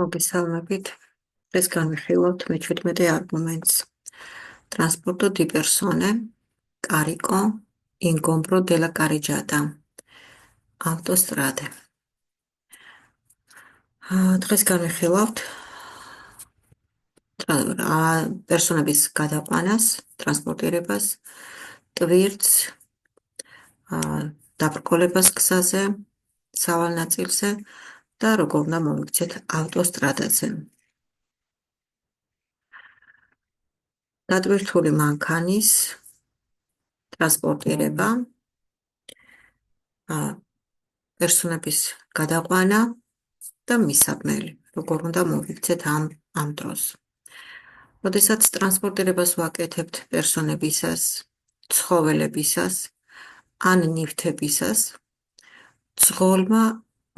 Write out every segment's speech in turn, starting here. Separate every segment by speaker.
Speaker 1: მოგესალმებით. დღეს განვიხილავთ მე-17 არგუმენტს. Transporto di persone, carico, ingombro della carreggiata. Autostrade. დღეს განვიხილავთ პერსონების გადაყვანას, ტრანსპორტირებას, ტვირთს, დაბრკოლებას გზაზე, სავალ ნაწილზე და როგორ უნდა მოვიქცეთ ავტოსტრადაზე. დატვირთული მანქანის ტრანსპორტირება, პერსონების გადაყვანა და მისაბნელი, როგორ უნდა მოვიქცეთ ამ დროს. როდესაც ტრანსპორტირებას ვაკეთებთ პერსონებისას, ცხოველებისას, ან ნივთებისას,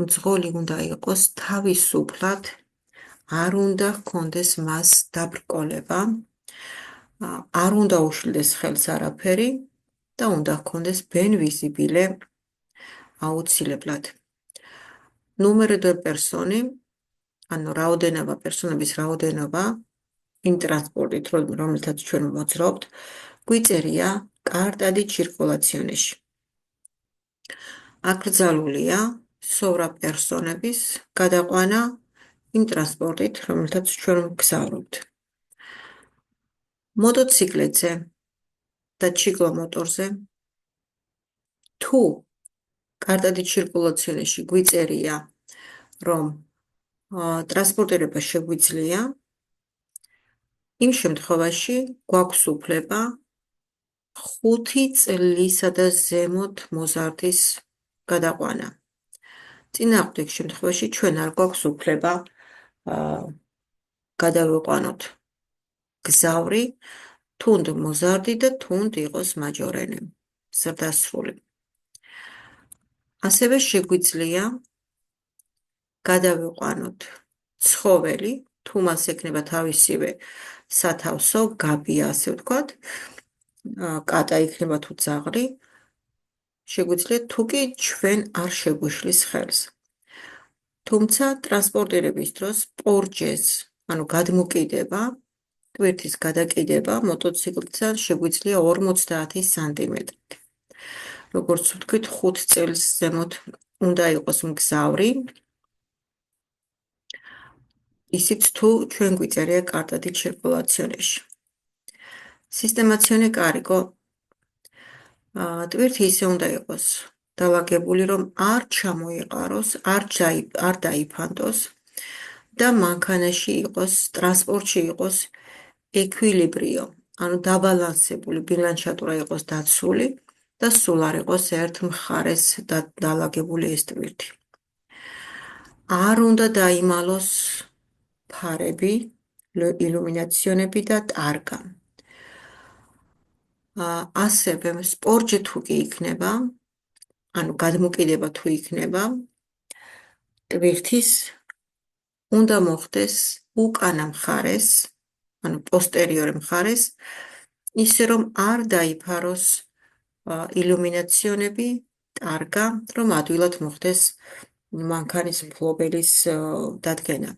Speaker 1: მძღოლი უნდა იყოს თავისუფლად, არ უნდა ჰქონდეს მას დაბრკოლება, არ უნდა უშლდეს ხელს არაფერი და უნდა ჰქონდეს ბენვიზიბილე აუცილებლად. Numero due persone, ანუ რაოდენობა, პერსონების რაოდენობა იმ ტრანსპორტით, რომელთაც ჩვენ მოძრაობთ, გვიწერია carta di circolazione-ში. აკრძალულია სოვრაპერსონების გადაყვანა იმ ტრანსპორტით, რომელთაც ჩვენ ვგზავრობთ. მოტოციკლებზე და ჩიკლომოტორზე თუ carta di circolazione-ში გვიწერია, რომ ტრანსპორტირება შეგვიძლია, იმ შემთხვევაში გვაქვს უფლება 5 წლისა და ზემოთ მოზარდის გადაყვანა. წინააღმდეგ შემთხვევაში ჩვენ არ გვაქვს უფლება გადავიყვანოთ გზავრი, თუნდ მოზარდი და თუნდ იყოს მაჯორენე, ზრდასრული. ასევე შეგვიძლია გადავიყვანოთ ცხოველი, თუ მას ექნება თავისივე სათავსო, გაბია, ასე ვთქვათ, კატა იქნება თუ ძაღლი, შეგვიძლია თუ კი ჩვენ არ შეგვიშლის ხელს. თუმცა ტრანსპორტირების დროს პორჯეს, ანუ გადმოკიდება, ტვირთის გადაკიდება მოტოციკლთან შეგვიძლია 50 სანტიმეტრით. როგორც ვთქვით, 5 წელს ზემოთ უნდა იყოს მგზავრი, ისიც თუ ჩვენ გვიწერია carta di circolazione-ში. Sistemazione carico. ტვირთი ისე უნდა იყოს დალაგებული, რომ არ ჩამოიყაროს, არ დაიფანტოს და მანქანაში იყოს, ტრანსპორტში იყოს ეკვილიბრიო, ანუ დაბალანსებული ბილანჩატურა იყოს დაცული და სულ არ იყოს ერთ მხარეს დალაგებული ეს ტვირთი. არ უნდა დაიმალოს ფარები, ილუმინაციონები და ტარგა. ასევე სპორჯი თუ კი იქნება, ანუ გადმოკიდება თუ იქნება, ტვირთის უნდა მოხდეს უკანა მხარეს, ანუ პოსტერიორე მხარეს, ისე რომ არ დაიფაროს ილუმინაციონები, ტარგა, რომ ადვილად მოხდეს მანქანის მფლობელის დადგენა.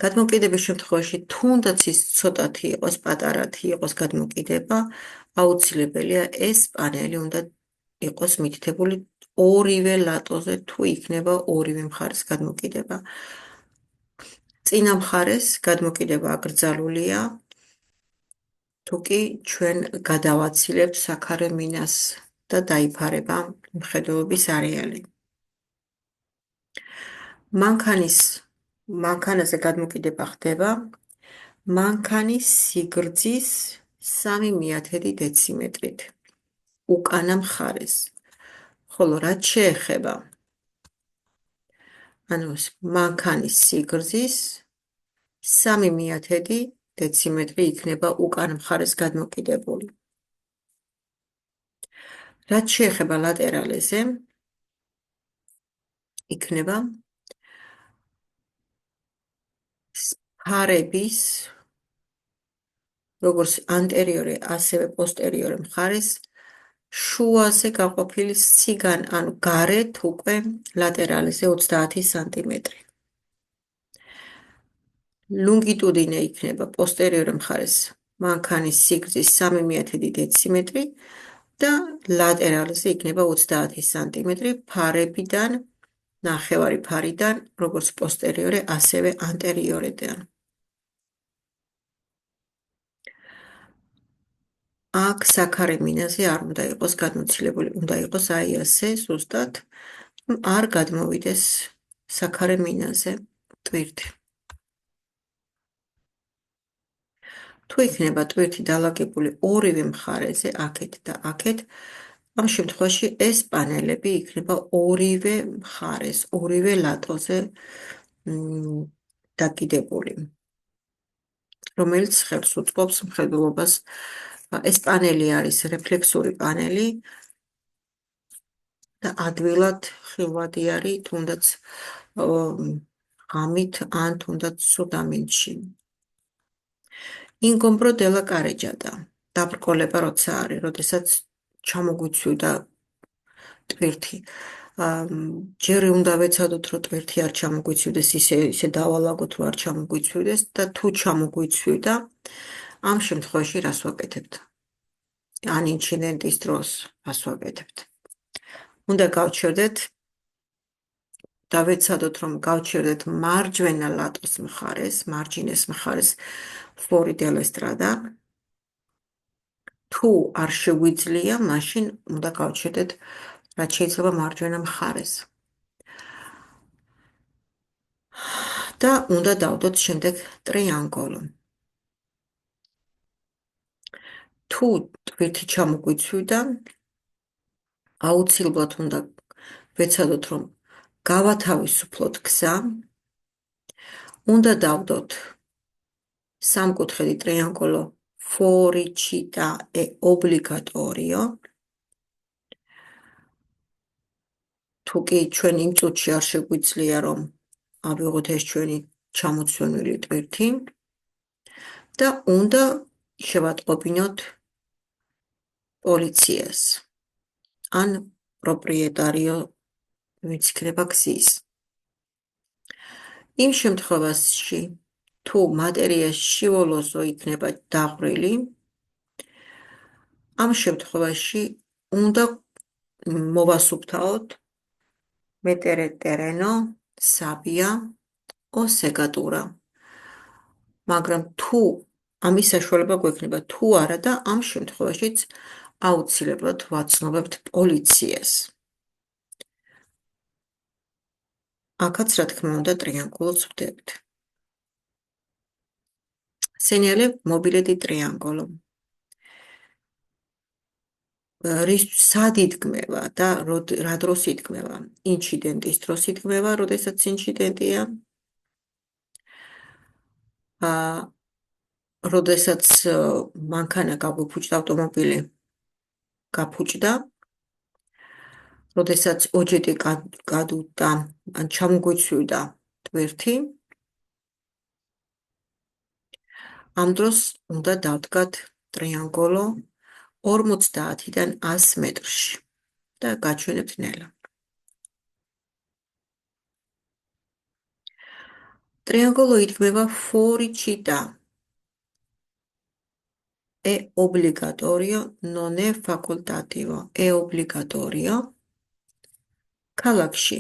Speaker 1: გადმოკიდების შემთხვევაში თუნდაც ის ცოტათი იყოს, პატარათი იყოს გადმოკიდება, აუცილებელია ეს პანელი უნდა იყოს მითითებული ორივე ლატოზე, თუ იქნება ორივე მხარეს გადმოკიდება. წინა მხარეს გადმოკიდება აკრძალულია, თუ კი ჩვენ გადავაცილებთ საქარე მინას და დაიფარება მხედველობის არეალი. მანქანაზე გადმოკიდება ხდება მანქანის სიგრძის 3/10 დეციმეტრით უკანა მხარეს. ხოლო რაც შეეხება მანქანის სიგრძის 3/10 დეციმეტრი იქნება უკანა მხარეს გადმოკიდებული. რაც შეეხება ლატერალეზე, იქნება ფარების, როგორც ანტერიორე, ასევე პოსტერიორე მხარეს შუაზე გაყოფილი სიგან, ანუ გარეთ უკვე ლატერალზე 30 სანტიმეტრი. ლონგიტუდინე იქნება პოსტერიორ მხარეს მანქანის სიგრძის 3/10 დეციმეტრი და ლატერალზე იქნება 30 სანტიმეტრი ფარებიდან, ნახევარი ფარიდან, როგორც პოსტერიორე, ასევე ანტერიორედან. აქ საქარე მინაზე არ უნდა იყოს გადმოცილებული, უნდა იყოს აი ასე ზუსტად, არ გადმოვიდეს საქარე მინაზე ტვირთი. თუ იქნება ტვირთი დალაგებული ორივე მხარეზე, აქეთ და აქეთ, ამ შემთხვევაში ეს პანელები იქნება ორივე მხარეს, ორივე ლატოზე დაკიდებული, რომელიც ხელს უწყობს მხედველობას. ეს პანელი არის რეფლექსური პანელი და ადვილად ხილვადი არის, თუნდაც ღამით ან თუნდაც სურდამინდში. ინგომბრო დელა კარეჯადა. დაბრკოლება როცა არის, როდესაც ჩამოგვიცვიდა ტვირთი. ჯერ უნდა ვეცადოთ, რომ ტვირთი არ ჩამოგვიცვიდეს, ისე დავალაგოთ, რომ არ ჩამოგვიცვიდეს და თუ ჩამოგვიცვიდა, ამ შემთხვევაში რას ვაკეთებთ? ან ინციდენტის დროს რას ვაკეთებთ? უნდა გავჩერდეთ და ვეცადოთ, რომ გავჩერდეთ მარჯვენა ლატოს მხარეს, მარჯინეს მხარეს ფორი დელესტრადა. თუ არ შეგვიძლია, მაშინ უნდა გავჩერდეთ რაც შეიძლება მარჯვენა მხარეს. და უნდა დავდოთ შემდეგ ტრიანგოლო. თუ ტვირთი ჩამოგვიცვიდა, აუცილებლად უნდა ვეცადოთ, რომ გავათავისუფლოთ გზა. უნდა დავდოთ სამკუთხედი ტრიანგოლო foricità e obbligatorio. თუ კი ჩვენ იმ წუთში არ შეგვიძლია, რომ ავიღოთ ეს ჩვენი ჩამოცვენილი ტვირთი და უნდა შევატყობინოთ პოლიციას ან პროპრიეტარიო, ვინც იქნება გზის. იმ შემთხვევაში, თუ მატერია შიოლოზო იქნება დაღვრილი, ამ შემთხვევაში უნდა მოვასუფთავოთ mettere terreno, sabbia o segatura. მაგრამ თუ ამის საშუალება გვექნება, თუ არა და ამ შემთხვევაშიც აუცილებლად ვაცნობებთ პოლიციას. აქაც რა თქმა უნდა ტრიანგულოს ვდებთ. Segnale mobile di triangolo. სად იდგმება და რა დროს იდგმება? ინციდენტის დროს იდგმება, როდესაც ინციდენტია. როდესაც მანქანა გაგვიფუჭდა, ავტომობილი გაფუჭდა, როდესაც ოჯეტი გადუდა, ან ჩამოგვიცვიდა ტვირთი, ამ დროს უნდა დავდგათ ტრიანგოლო 50-დან 100 მეტრში და გაჩვენებთ ნელა. Triangolo იდგმება foricità è obbligatorio, non è facoltativo, è obbligatorio. ქალაქში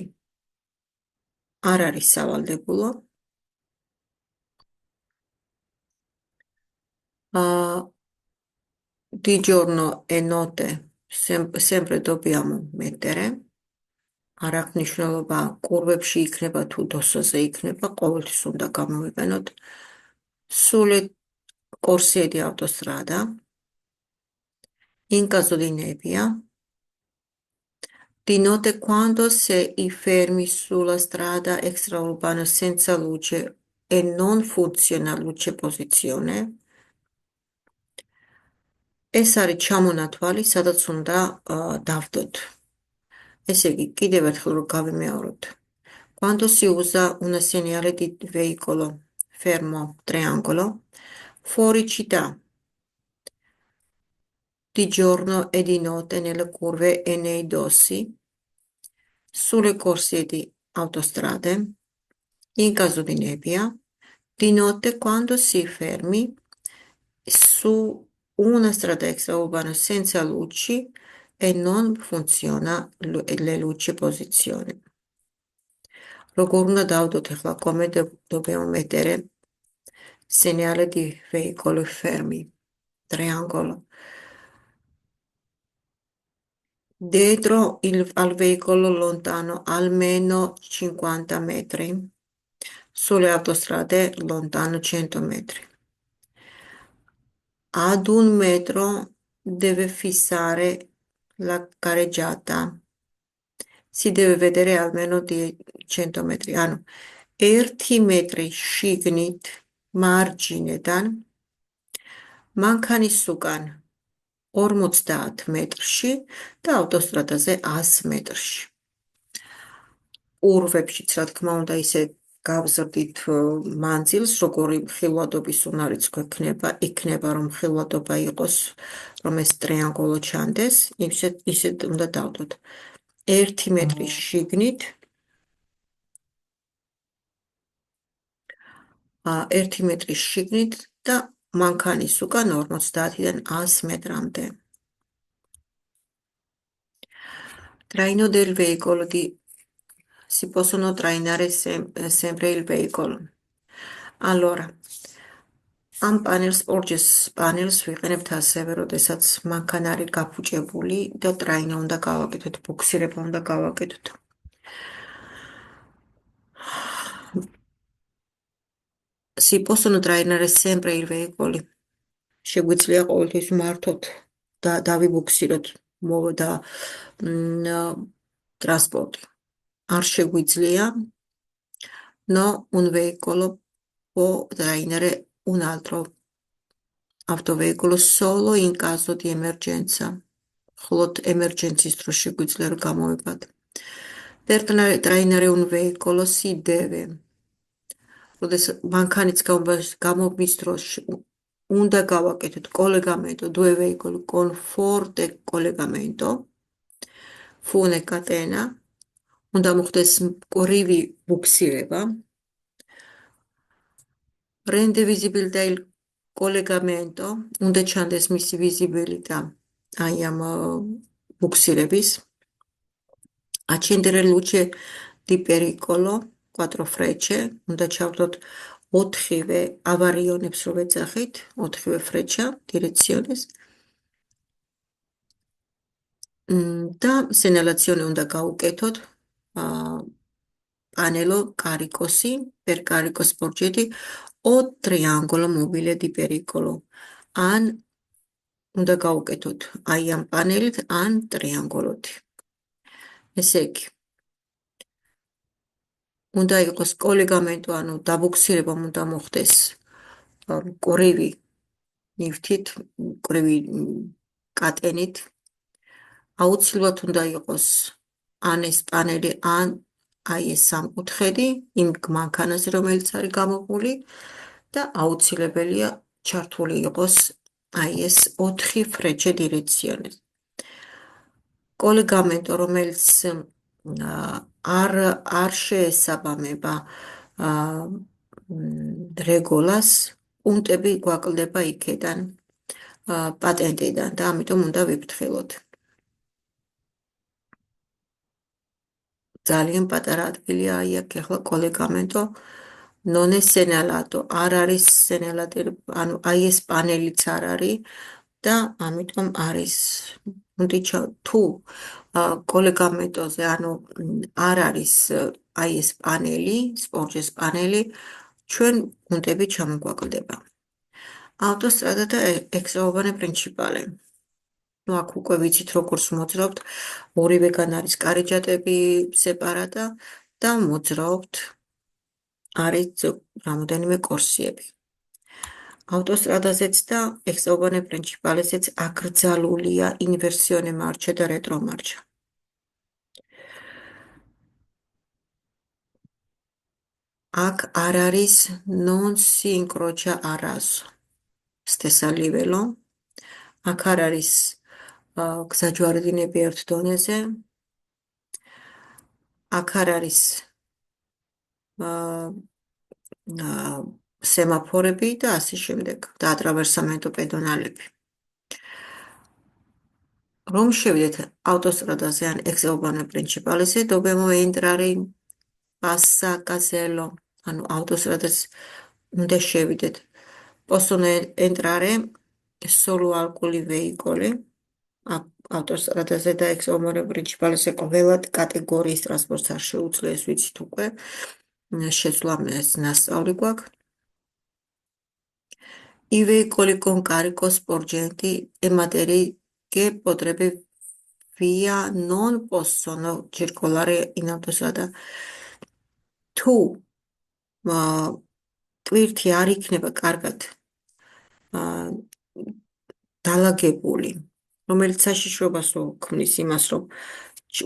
Speaker 1: არ არის სავალდებულო. Di giorno e notte sempre dobbiamo mettere. არ აქვს მნიშვნელობა კურვებში იქნება თუ დოსოზე იქნება, ყოველთვის უნდა გამოვიყენოთ. Sulle corsie di autostrada, in caso di nebbia, di notte quando sei fermi sulla strada extraurbana senza luce e non funziona luce posizione, ეს არის ჩამონათვალი, სადაც უნდა დავდოთ. ესე იგი, კიდევ ერთხელ რომ გავიმეოროთ. Quando si usa una segnale di veicolo fermo triangolo, foricità Di giorno e di notte nelle curve e nei dossi, sulle corsie di autostrade, in caso di nebbia, di notte quando si fermi su una strada extraurbana senza luci e non funziona le luci posizione. Როგორ უნდა დავდოთ ახლა dobbiamo mettere segnale di veicoli fermi, triangolo. Al veicolo lontano almeno 50 metri, sulle autostrade lontano 100 metri. Ad 1 metro deve fissare la careggiata. Si deve vedere almeno di 100 metri. Ano, 1 metri შიგნით მარჯინიდან მანქანის უკან 50 მეტრში და ავტოსტრადაზე 100 მეტრში. კურვებშიც, რა თქმა უნდა, ისე გავზრდით მანძილს, როგორი ხილვადობის უნარიც იქნება, რომ ხილვადობა იყოს, რომ ეს ტრიანგოლო ჩანდეს, ისე უნდა დავდოთ. 1 მეტრი შიგნით 1 მეტრი შიგნით და მანქანის უკან 50-დან 100 მეტრამდე. Traino del veicolo si possono trainare sempre il veicolo. Allora, am sporges panels ვიყენებთ ასევე, როდესაც მანქანა არის გაფუჭებული და ტრაინო უნდა გავაკეთოთ, ბუქსირება უნდა გავაკეთოთ. Si possono trainare sempre il veicolo. შეგვიძლია ყოველთვის მართოთ და დავიბუქსიროთ და ტრანსპორტი. არ შეგვიძლია, no un veicolo può trainare un altro autoveicolo solo in caso di emergenza. Მხოლოდ ემერჯენციის დროს შეგვიძლია რომ გამოვებად. Per trainare un veicolo si deve. როდესაც მანქანის გამობის დროს უნდა გავაკეთოთ collegamento, due veicoli con forte collegamento, fune catena, უნდა მოხდეს მკვრივი ბუქსირება. Rende visibile il collegamento, უნდა ჩანდეს მისი ვიზიბილიტა აი ამ ბუქსირების. Accendere luce di pericolo, 4 frecce, უნდა ჩავდოთ 4-ვე ავარიონებს რო ვეძახით, 4-ვე ფრეჩა, direziones. და segnalazione უნდა გავუკეთოთ panello caricosi per carico sporgenti o triangolo mobile di pericolo. ან უნდა გავუკეთოთ აი ამ პანელით, ან ტრიანგოლით. ესე იგი, უნდა იყოს collegamento, ანუ დაბუქსირება უნდა მოხდეს მკვრივი ნივთით, მკვრივი კატენით. აუცილებლად უნდა იყოს ან ეს პანელი, ან აი ეს სამკუთხედი იმ მანქანაზე, რომელიც არის გამოყული და აუცილებელია ჩართული იყოს აი ეს 4 ფრეჩე direziones. Collegamento, რომელიც არ შეესაბამება რეგოლას, პუნქტები გვაკლდება იქედან პატენტიდან და ამიტომ უნდა ვიფრთხილოთ. ძალიან პატარა ადგილია აი აქ ახლა collegamento non è segnalato, არ არის სენელატი, ანუ აი ეს პანელიც არ არის და ამიტომ არის თუ collegamento-ზე, ანუ არ არის აი ეს პანელი, sporges პანელი, ჩვენ პუნქტები ჩამოგვაკლდება. Autostrada და extraurbane principale. Ну, აქ უკვე ვიცით როგორც მოძრაობთ, ორივეგან არის კარიჯატები სეპარატა და მოძრაობთ არის რამოდენიმე კორსიები. ავტოსტრადაზეც და extraurbane principale-ზეც აკრძალულია inversione marcia და retro marcia. აქ არ არის non si incrocia a raso. Stessa livello. აქ არ არის გზაჯვარედინები ერთ დონეზე. აქ არ არის სემაფორები და ასე შემდეგ და ატრავერსამენტო პედონალები. რომ შევიდეთ ავტოსტრადაზე ან ex-urbano principalese, dobbiamo entrare in Passacasello, ანუ ავტოსტრადას უნდა შევიდეთ. Possono entrare solo alcuni veicoli ავტოსტრადაზე და ex-urbano principalese ყველა კატეგორიის ტრანსპორტს არ შეუძლია, ეს ვიცით უკვე. შეცვლა ეს ნასწავლი გვაქვს. I veicoli con carico sporgenti e materie che potrebbe via non possono circolare in autostrada. თუ ტვირთი არ იქნება კარგად დალაგებული, რომელიც საშიშრობას ქმნის იმას, რომ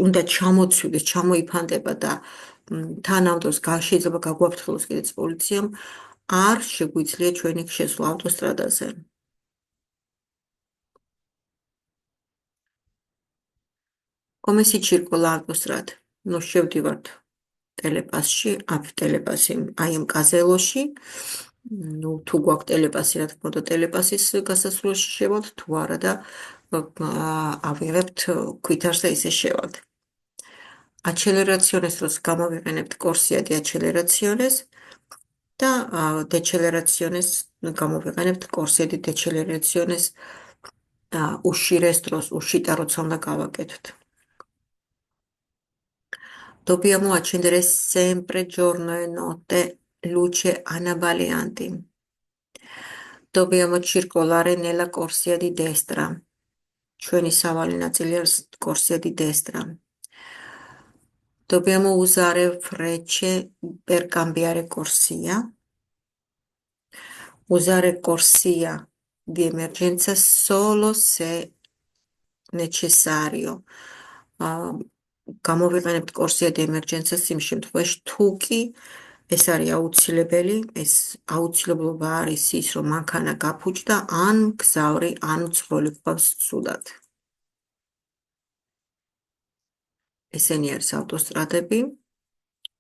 Speaker 1: უნდა ჩამოცვიდეს, ჩამოიფანტება და თანამედროვე შეიძლება გაგვაფრთხილოს კიდეც პოლიციამ, არ შეგვიძლია ჩვენი შესვლა ავტოსტრადაზე. Come si circola autostrada? No შევდივართ ტელეპასში, ტელეპასი, აი ამ კაზელოში. თუ გვაქვს ტელეპასი, რა თქმა უნდა, ტელეპასის გასასვლელში შევალთ, თუ არა და ავიღებთ ქვითარს და ისე შევალთ. Acceleraciones დროს გამოვიყენებთ corsia di acceleraciones და deceleraciones გამოვიყენებთ corsia di deceleraciones uscires დროს, uscita როცა უნდა გავაკეთოთ. Dobbiamo accendere sempre giorno e notte luce anabalianti. Dobbiamo circolare nella corsia di destra. Ჩვენი სავალი ნაწილი არის corsia di destra. Dobbiamo usare frecce per cambiare corsia. Usare corsia di emergenza solo se necessario. გამოვიყენებთ corsia di emergenza იმ შემთხვევაში, თუ კი ეს არის აუცილებელი, ეს აუცილებლობა არის ის, რომ მანქანა გაფუჭდა, ან გზავრი, ან მძღოლი გვყავს ცუდად. ესენი არის ავტოსტრადები,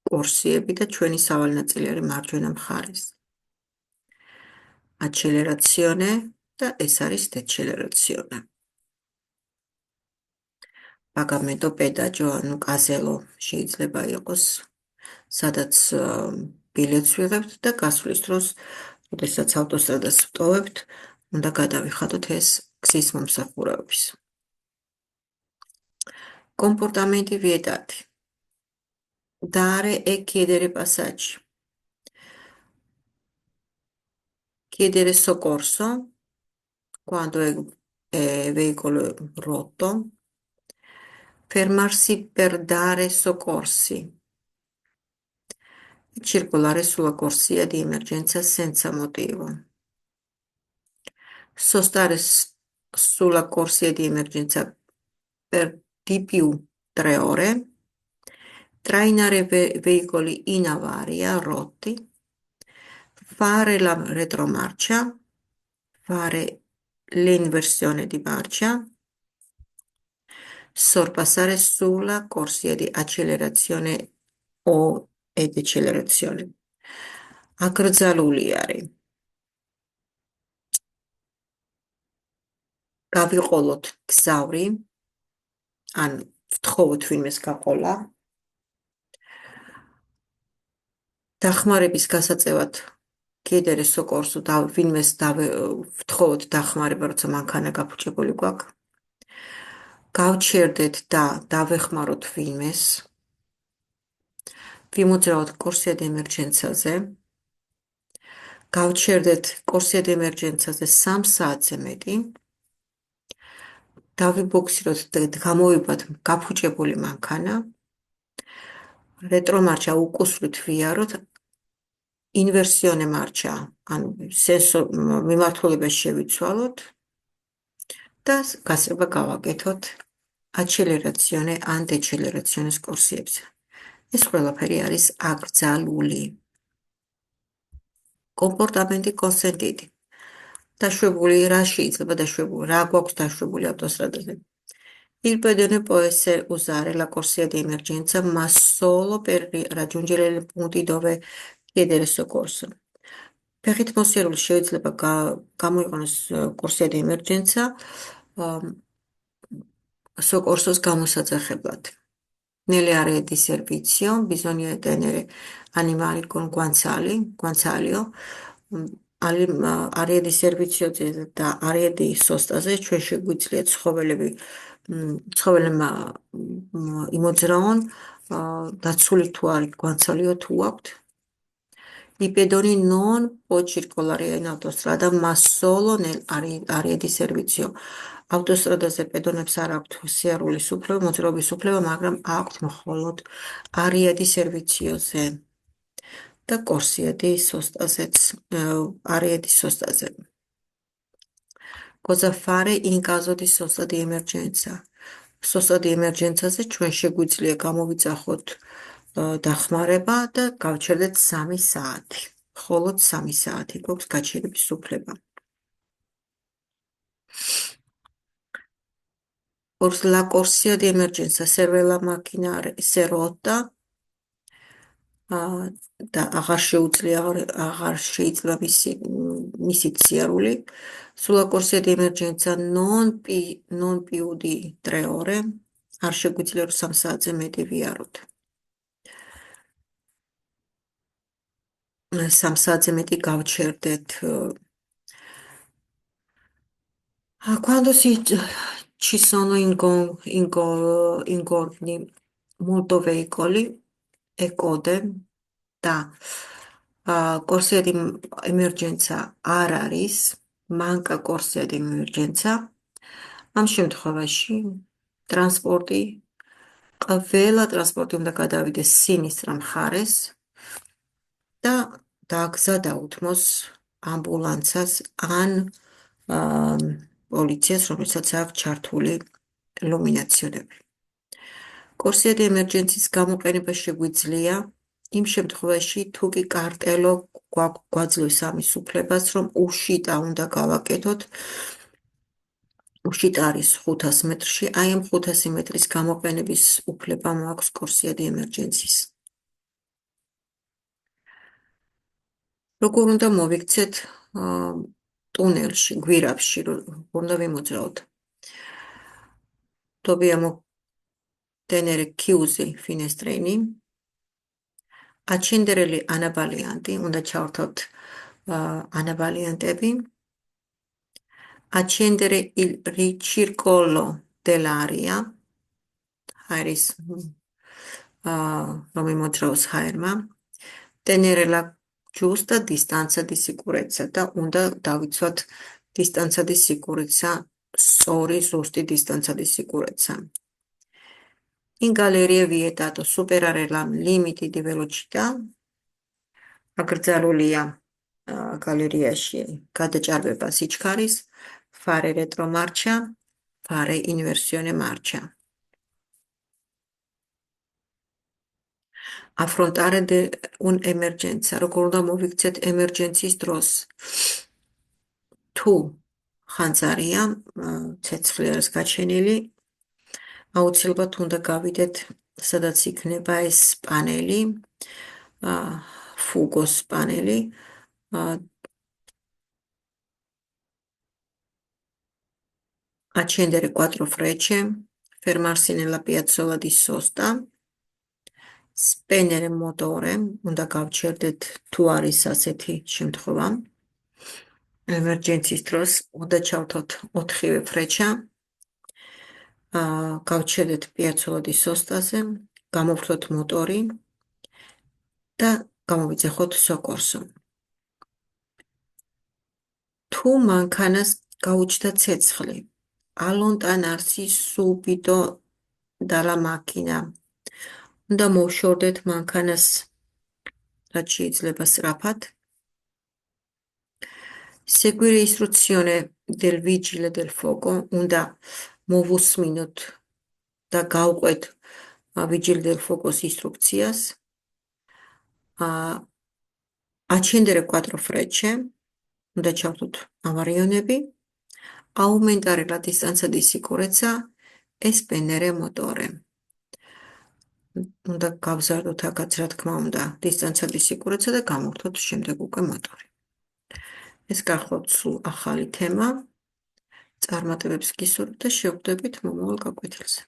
Speaker 1: კორსიები და ჩვენი სავალი ნაწილი არის მარჯვენა მხარეს. Accelerazione და ეს არის decelerazione. Pagamento pedaggio, ანუ კაზელო შეიძლება იყოს, სადაც ბილეთს ვიღებთ და გასვლის დროს, როდესაც ავტოსტრადას ვტოვებთ, უნდა გადავიხადოთ ეს გზის მომსახურებების. Comportamenti vietati. Dare e chiedere passaggi. Chiedere soccorso quando è veicolo rotto. Fermarsi per dare soccorsi. Circolare sulla corsia di emergenza senza motivo. Sostare sulla corsia di emergenza per di più 3 ore. Trainare veicoli in avaria, rotti. Fare la retromarcia. Fare l'inversione di marcia. Sorpassare sulla corsia di accelerazione o e decelerazione. აკრძალული არის. გავიყოლოთ გზავრი, ან ვთხოვოთ ვინმეს გაყოლა. დახმარების გასაწევად chiedere soccorso და ვინმეს ვთხოვოთ დახმარება, როცა მანქანა გაფუჭებული გვაქვს. გავჩერდეთ და დავეხმაროთ ვინმეს. ვიმოძრავოთ corsia di emergenza-ზე. გავჩერდეთ corsia di emergenza-ზე 3 საათზე მეტი. დავიბოქსიროთ და გამოვიბათ გაფუჭებული მანქანა. რეტრომარჩა უკუსვრით ვიაროთ. ინვერსიონე მარჩა, ანუ მიმართულებას შევიცვალოთ და გასება გავაკეთოთ accelerazione ან decelerazione კორსიებზე. ეს ყველაფერი არის აკრძალული. Comportamenti consentiti. დაშვებული, რა შეიძლება დაშვებული, რა გვაქვს დაშვებული ავტოსტრადაზე.
Speaker 2: Il può essere usare la corsia di emergenza, ma solo per raggiungere i punti dove chiedere soccorso. ფეხით მოსიარულე შეიძლება გამოიყენოს კურსია di emergenza soccorsos გამოსაძახებლად. Nelle aree di servizio bisogna tenere animali con guanzaglio, mm, aree di servizio და aree di sostaze ჩვენ შეგვიძლია ცხოველებმა იმოძრაონ დაცული თუ არის guanzaglio თუ აქვთ. I pedoni non può circolare in autostrada, ma solo nell'area di servizio. ავტოსტრადაზე პედონებს არ აქვთ სიარულის უფლება, მოძრაობის უფლება, მაგრამ აქვთ მხოლოდ area di servizioზე და corsia di sostazეც, area di sostaze. Cosa fare in caso di sosta di emergenza? Sosta di emergenza-ზე ჩვენ შეგვიძლია გამოვიძახოთ დახმარება და გავჩერდეთ 3 საათი. მხოლოდ 3 საათი გვაქვს გაჩერების უფლება. La corsia di emergenza serve la macchina se rotta და აღარ შეიძლება მისი სიარული. Sulla corsia di emergenza non più di 3 ore. არ შეგვიძლია 3 საათზე მეტი ვიაროთ. 3 საათზე მეტი გავჩერდეთ. Quando ci sono ingorghi molto veicoli e code da corsia di emergenza არ არის, manca corsia di emergenza. ამ შემთხვევაში ტრანსპორტი ყველა ტრანსპორტი უნდა გადავიდეს სინისტრა მხარეს და დააგზავნოს ამბულანსას ან პოლიციას, რომელსაც აქვს ჩართული ლუმინაციონები. Corsia di emergenza-ის გამოყენება შეგვიძლია იმ შემთხვევაში, თუ კი კარტელო გვაძლევს ამის უფლებას, რომ უშიტა უნდა გავაკეთოთ. უშიტა არის 500 მეტრში, აი ამ 500 მეტრის გამოყენების უფლება მაქვს Corsia di emergenza-ის. როგორ უნდა მოვიქცეთ ტუნელში, გვირაბში, როგორ უნდა ვიმოძრაოთ? Dobbiamo tenere chiusi i finestrini, accendere le anabalianti, უნდა ჩავართავთ ანაბალიანტები, accendere il ricircolo dell'aria, აირის რომ იმოძრაოს ჰაერმა, tenere la giusta distanza di sicurezza და უნდა დავიცვათ distanza di sicurezza, სწორი ზუსტი distanza di sicurezza. In galleria vietato superare la limiti di velocità. აკრძალულია გალერეაში გადაჭარბება სიჩქარის, fare retromarcia, fare inversione marcia. Affrontare un'emergenza, როგორ უნდა მოვიქცეთ ემერჯენციის დროს. თუ ხანძარია, ცეცხლი არის გაჩენილი, აუცილებლად უნდა გავიდეთ, სადაც იქნება ეს პანელი, fugos paneli, accendere 4 frecce, fermarsi nella piazzola di sosta, spegnere motore, უნდა გავჩერდეთ თუ არის ასეთი შემთხვევა. ემერჯენციის დროს უნდა ჩავთოთ 4-ვე ფრეჩა, გავჩერდეთ piazzola di sosta-ზე, გამოვხლოთ მოტორი და გამოვიძახოთ soccorso. თუ მანქანას გაუჩნდა ცეცხლი, allontanarsi subito dalla macchina. უნდა მოვშორდეთ მანქანას, რაც შეიძლება სწრაფად. Seguire istruzione del vigile del fuoco, უნდა მოვუსმინოთ და გავყვეთ vigile del fuoco-s instrucțias. Accendere 4 frecce, უნდა ჩავთოთ ავარიონები. Aumentare la distanza di sicurezza
Speaker 1: espennere motore. უნდა გავზარდოთ აქაც, რა თქმა უნდა, დისტანციების სიკურეცია და გამოვთოთ შემდეგ უკვე მოტორი. ეს გახლავთ სულ ახალი თემა. წარმატებებს გისურვებთ და შევხვდებით მომავალ გაკვეთილზე.